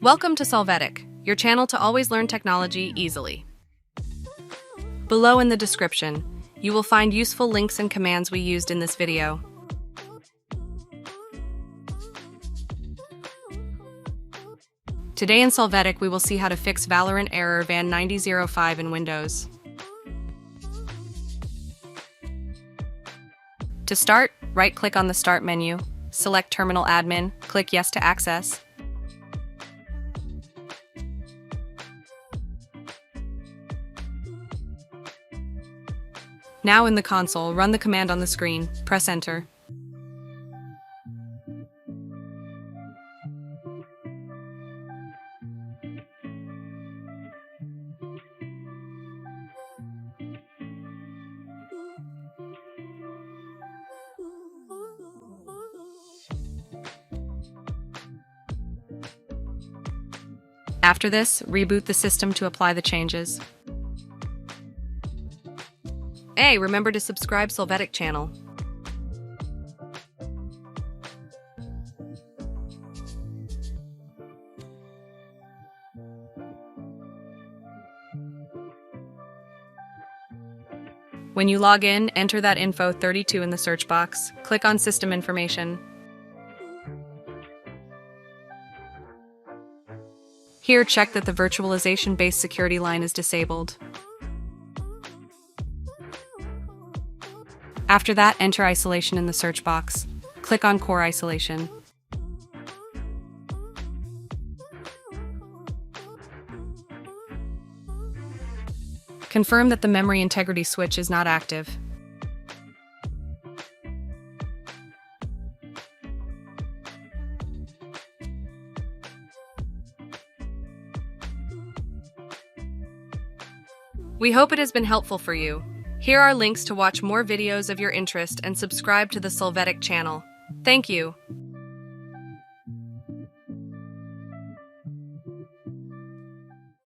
Welcome to Solvetic, your channel to always learn technology easily. Below in the description, you will find useful links and commands we used in this video. Today in Solvetic, we will see how to fix Valorant error Van9005 in Windows. To start, right-click on the Start menu, select Terminal Admin, click Yes to access. Now in the console, run the command on the screen, press Enter. After this, reboot the system to apply the changes. Hey, remember to subscribe Solvetic channel. When you log in, enter that info 32 in the search box. Click on System Information. Here, check that the virtualization-based security line is disabled. After that, enter isolation in the search box. Click on Core Isolation. Confirm that the memory integrity switch is not active. We hope it has been helpful for you. Here are links to watch more videos of your interest and subscribe to the Solvetic channel. Thank you.